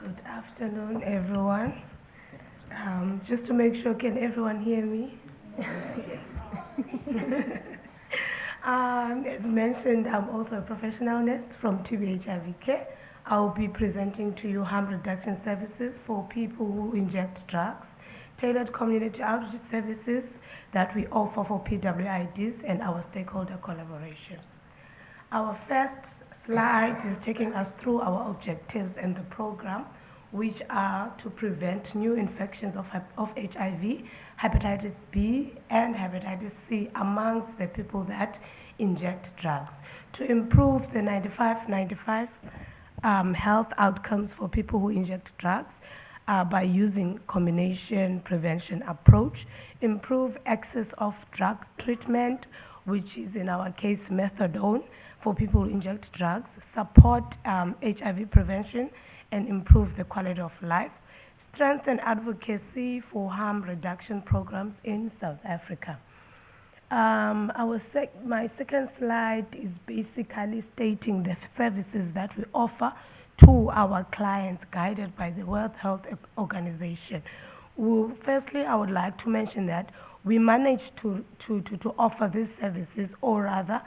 Good afternoon, everyone. Just to make sure, can everyone hear me? Yes. As mentioned, I'm also a professional nurse from TB Care. I'll be presenting to you harm reduction services for people who inject drugs, tailored community outreach services that we offer for PWIDs and our stakeholder collaborations. Our first slide is taking us through our objectives in the program, which are to prevent new infections of HIV, hepatitis B, and hepatitis C amongst the people that inject drugs, to improve the 95-95 health outcomes for people who inject drugs, by using combination prevention approach, improve access of drug treatment, which is in our case methadone for people who inject drugs, support HIV prevention, and improve the quality of life, strengthen advocacy for harm reduction programs in South Africa. My second slide is basically stating the services that we offer to our clients guided by the World Health Organization. Firstly, I would like to mention that we managed to offer these services, or rather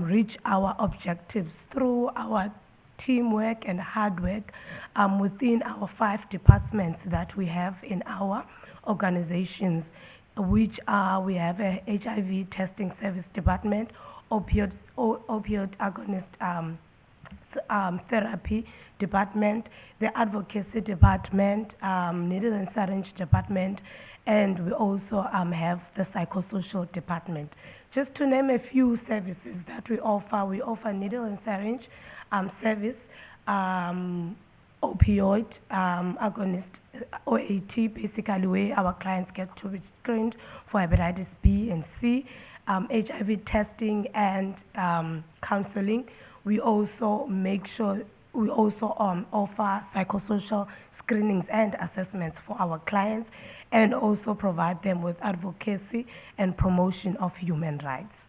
reach our objectives through our teamwork and hard work within our 5 departments that we have in our organizations, which are, we have a HIV testing service department, opioid agonist therapy department, the advocacy department, needle and syringe department, and we also have the psychosocial department. Just to name a few services that we offer needle and syringe service, opioid agonist, OAT, basically where our clients get to be screened for hepatitis B and C, HIV testing and counseling. We also offer psychosocial screenings and assessments for our clients, and also provide them with advocacy and promotion of human rights.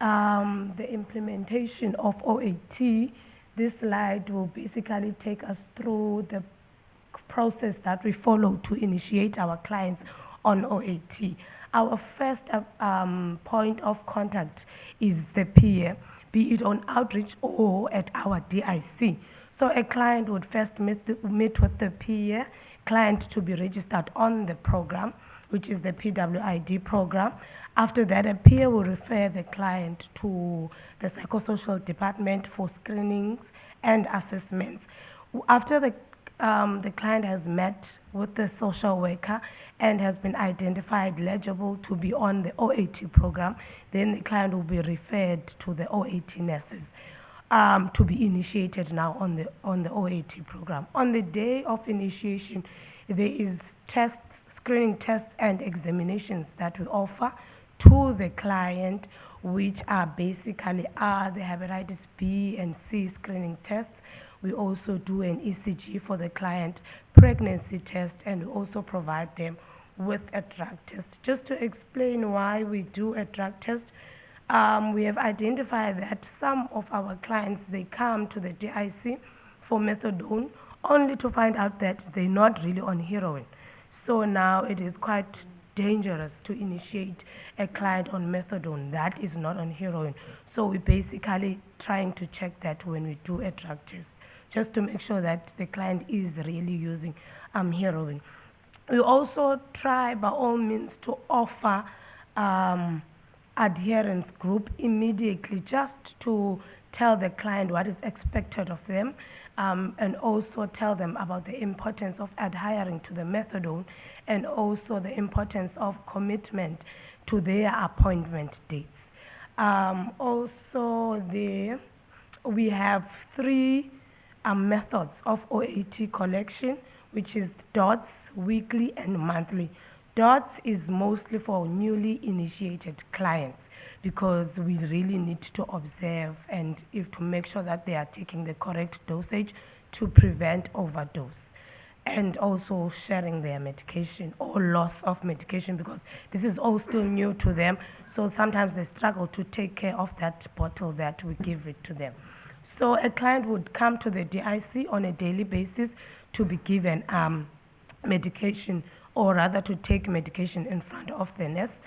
The implementation of OAT, this slide will basically take us through the process that we follow to initiate our clients on OAT. Our first point of contact is the peer, be it on outreach or at our DIC. So a client would first meet with the peer client to be registered on the program, which is the PWID program. After that, a peer will refer the client to the psychosocial department for screenings and assessments. After the client has met with the social worker and has been identified eligible to be on the OAT program, then the client will be referred to the OAT nurses to be initiated now on the OAT program. On the day of initiation, there is screening tests and examinations that we offer to the client, which are basically the hepatitis B and C screening tests. We also do an ECG for the client, pregnancy test, and we also provide them with a drug test. Just to explain why we do a drug test, we have identified that some of our clients, they come to the DIC for methadone only to find out that they're not really on heroin. So now it is quite dangerous to initiate a client on methadone that is not on heroin. So we're basically trying to check that when we do a drug test, just to make sure that the client is really using heroin. We also try by all means to offer adherence group immediately, just to tell the client what is expected of them, and also tell them about the importance of adhering to the methadone, and also the importance of commitment to their appointment dates. We have 3 methods of OAT collection, which is DOTS, weekly and monthly. DOTS is mostly for newly initiated clients because we really need to observe and to make sure that they are taking the correct dosage to prevent overdose, and also sharing their medication or loss of medication, because this is all still new to them. So sometimes they struggle to take care of that bottle that we give it to them. So a client would come to the DIC on a daily basis to be given medication, or rather to take medication in front of the nurse.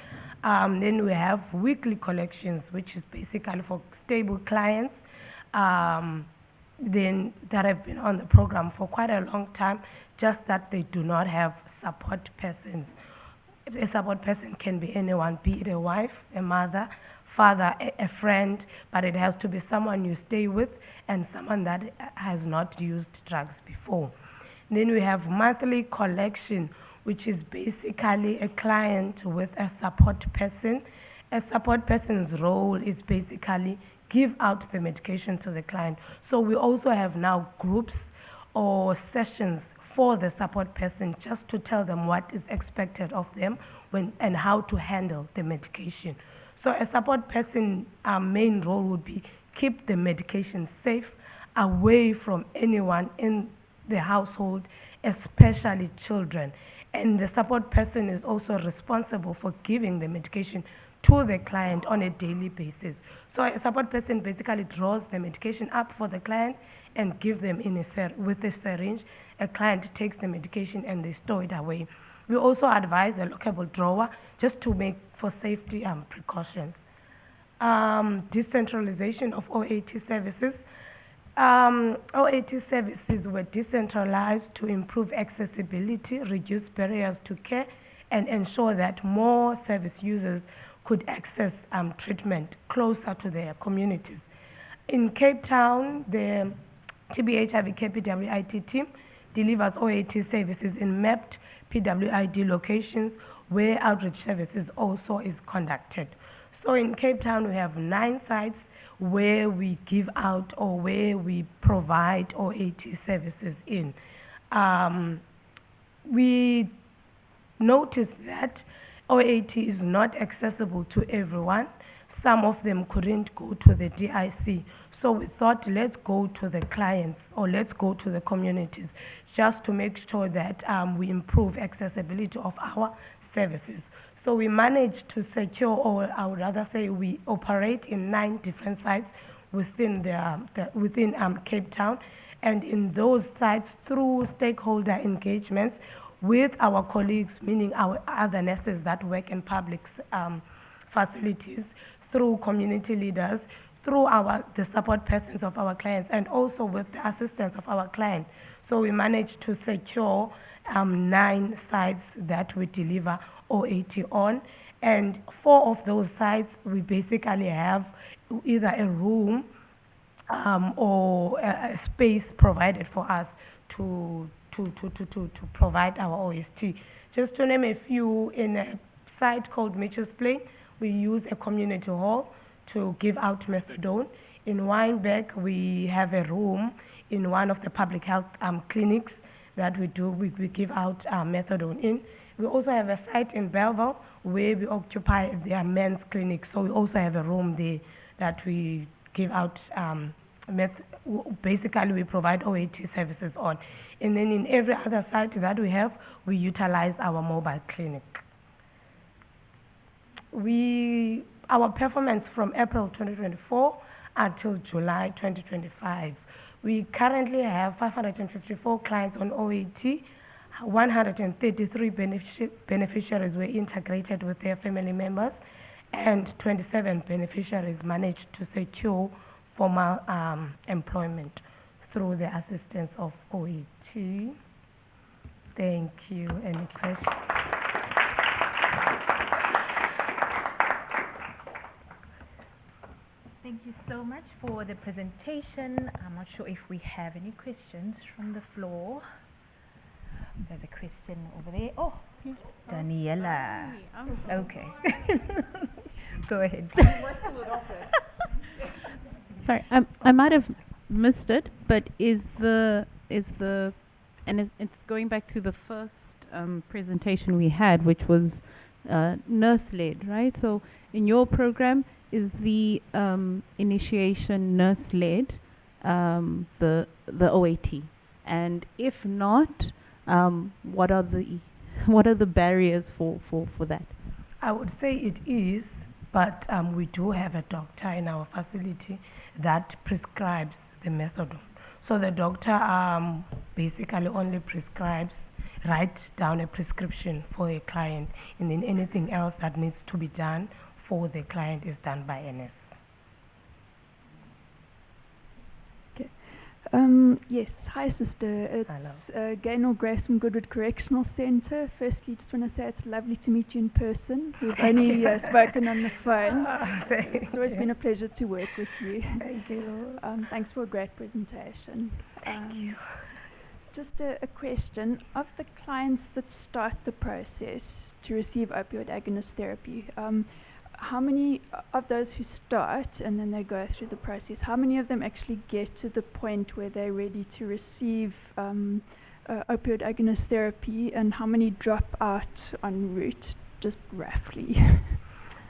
Then we have weekly collections, which is basically for stable clients then that have been on the program for quite a long time, just that they do not have support persons. A support person can be anyone, be it a wife, a mother, father, a friend, but it has to be someone you stay with and someone that has not used drugs before. Then we have monthly collection, which is basically a client with a support person. A support person's role is basically give out the medication to the client. So we also have now groups or sessions for the support person just to tell them what is expected of them and how to handle the medication. So a support person, our main role would be keep the medication safe, away from anyone in the household, especially children. And the support person is also responsible for giving the medication to the client on a daily basis. So a support person basically draws the medication up for the client and give them with a syringe. A client takes the medication and they store it away. We also advise a lockable drawer just to make for safety precautions. Decentralization of OAT services. OAT services were decentralized to improve accessibility, reduce barriers to care, and ensure that more service users could access treatment closer to their communities. In Cape Town, the TB-HIV KPWID team delivers OAT services in mapped PWID locations where outreach services also is conducted. So in Cape Town, we have 9 sites where we give out or where we provide OAT services in. We noticed that OAT is not accessible to everyone. Some of them couldn't go to the DIC. So we thought, let's go to the clients or let's go to the communities just to make sure that we improve accessibility of our services. So we managed to secure, or I would rather say we operate in 9 different sites within Cape Town. And in those sites, through stakeholder engagements, with our colleagues, meaning our other nurses that work in public facilities, through community leaders, through the support persons of our clients, and also with the assistance of our client. So we managed to secure 9 sites that we deliver OAT on, and 4 of those sites we basically have either a room or a space provided for us to provide our OST. Just to name a few, in a site called Mitchell's Plain, we use a community hall to give out methadone. In Wynberg, we have a room in one of the public health clinics that we give out methadone in. We also have a site in Belleville where we occupy their men's clinic. So we also have a room there that we give out basically we provide OAT services on. And then in every other site that we have, we utilize our mobile clinic. Our performance from April 2024 until July 2025, we currently have 554 clients on OAT, 133 beneficiaries were integrated with their family members, and 27 beneficiaries managed to secure formal employment through the assistance of OAT. Thank you. Any questions? Thank you so much for the presentation. I'm not sure if we have any questions from the floor. There's a question over there. Oh, Daniela. Okay. Go ahead. Sorry, I might have missed it, but it's going back to the first presentation we had, which was nurse-led, right? So in your program, is the initiation nurse-led, the OAT? And if not, what are the barriers for that? I would say it is, but we do have a doctor in our facility that prescribes the methadone. So the doctor basically only write down a prescription for a client, and then anything else that needs to be done for the client is done by NS. Yes, hi sister, it's Gaynor Grace from Goodwood Correctional Centre. Firstly, just want to say it's lovely to meet you in person. We've only spoken on the phone. It's always been a pleasure to work with you. Thank you. Thanks for a great presentation. Thank you. Just a question, of the clients that start the process to receive opioid agonist therapy, how many of those who start and then they go through the process, how many of them actually get to the point where they're ready to receive opioid agonist therapy, and how many drop out en route, just roughly?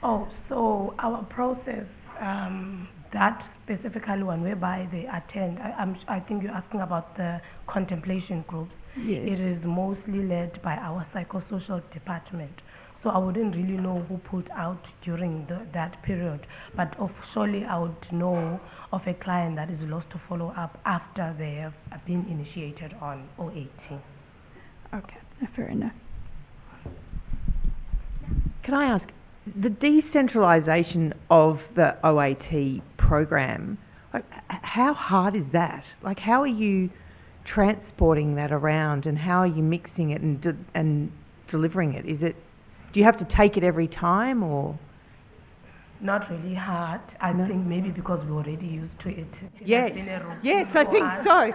Oh, so our process, that specifically one whereby they attend, I think you're asking about the contemplation groups. Yes. It is mostly led by our psychosocial department. So I wouldn't really know who pulled out during that period, but surely I would know of a client that is lost to follow up after they have been initiated on OAT. Okay, fair enough. Can I ask, the decentralisation of the OAT program, how hard is that? Like, how are you transporting that around, and how are you mixing it and delivering it? Do you have to take it every time, or? Not really hard. I think maybe because we're already used to it. Yes, I think so.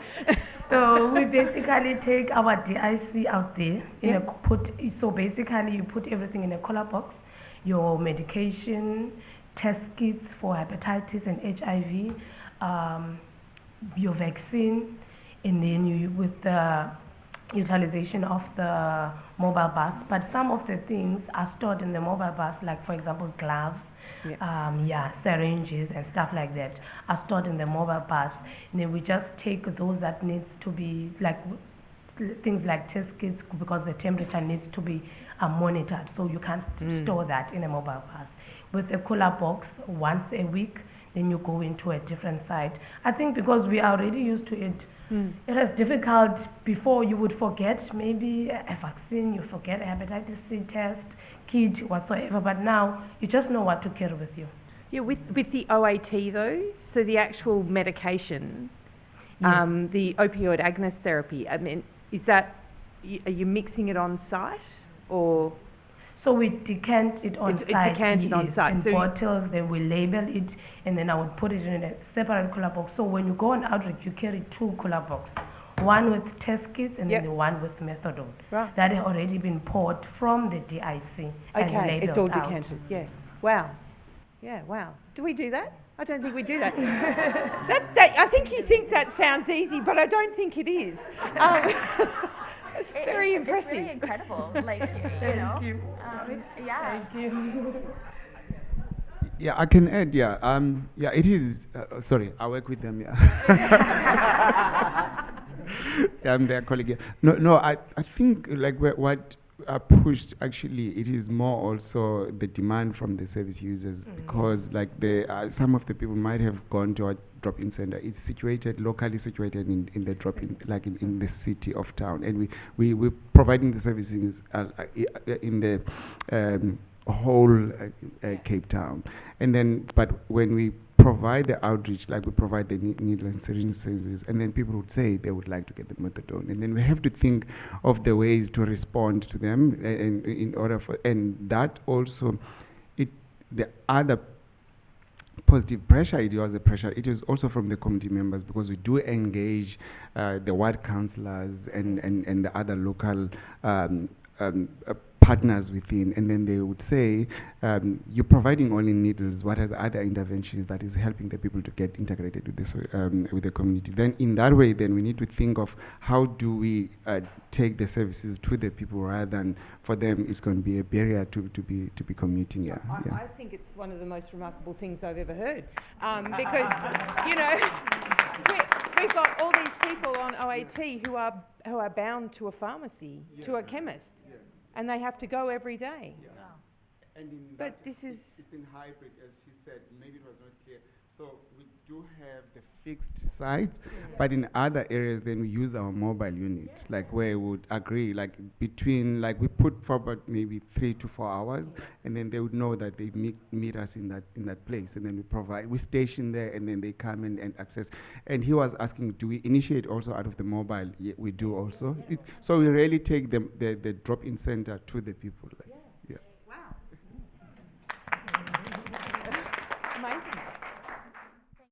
So we basically take our DIC out there so basically you put everything in a collar box, your medication, test kits for hepatitis and HIV, your vaccine, and then you with the utilization of the mobile bus. But some of the things are stored in the mobile bus, like for example gloves, syringes and stuff like that are stored in the mobile bus. And then we just take those that needs to be like things like test kits, because the temperature needs to be monitored, so you can't store that in a mobile bus. With a cooler box, once a week, then you go into a different site. I think because we are already used to it, it was difficult. Before you would forget maybe a vaccine, you forget a hepatitis C test, kit, whatsoever, but now you just know what to carry with you. Yeah, with the OAT though, so the actual medication, Yes. the opioid agonist therapy, I mean, are you mixing it on site, or? So we decant it on site. It's decanted on site. In So bottles, then we label it, and then I would put it in a separate cooler box. So when you go on outreach, you carry 2 cooler boxes, one with test kits and then the one with methadone. Right. That has already been poured from the DIC and Okay, labeled it's all out. decanted. Yeah. Wow. Yeah. Wow. Do we do that? I don't think we do that. I think you think that sounds easy, but I don't think it is. It's very impressive. It's really incredible. Like, you know. Thank you. Yeah. Thank you. Yeah, I can add. Yeah, it is. Sorry, I work with them. Yeah, yeah, I'm their colleague. Yeah. No. I think like what pushed actually it is more also the demand from the service users, because like some of the people might have gone to a drop-in center. It's locally situated in the drop-in, like in the city of town, and we're providing the services in the whole Cape Town. And then, but when we provide the outreach, like we provide the needle and syringe services, and then people would say they would like to get the methadone, and then we have to think of the ways to respond to them, and in order for, and that also, the other positive pressure, it was also from the community members, because we do engage the ward councillors and the other local partners within, and then they would say, you're providing only needles, what are the other interventions that is helping the people to get integrated with this with the community? Then in that way, then we need to think of how do we take the services to the people, rather than for them it's going to be a barrier to be commuting. Yeah. I think it's one of the most remarkable things I've ever heard, because you know we've got all these people on OAT who are bound to a pharmacy, to a chemist. Yeah. And they have to go every day. Yeah. And but this is... It's in hybrid, as she said. Maybe it was not clear. So we do have the fixed sites, but in other areas, then we use our mobile unit, like where we would agree, like between, like we put forward maybe 3 to 4 hours, and then they would know that they meet us in that place, and then we station there, and then they come and access. And he was asking, do we initiate also out of the mobile? Yeah, we do also. So we really take the drop-in center to the people.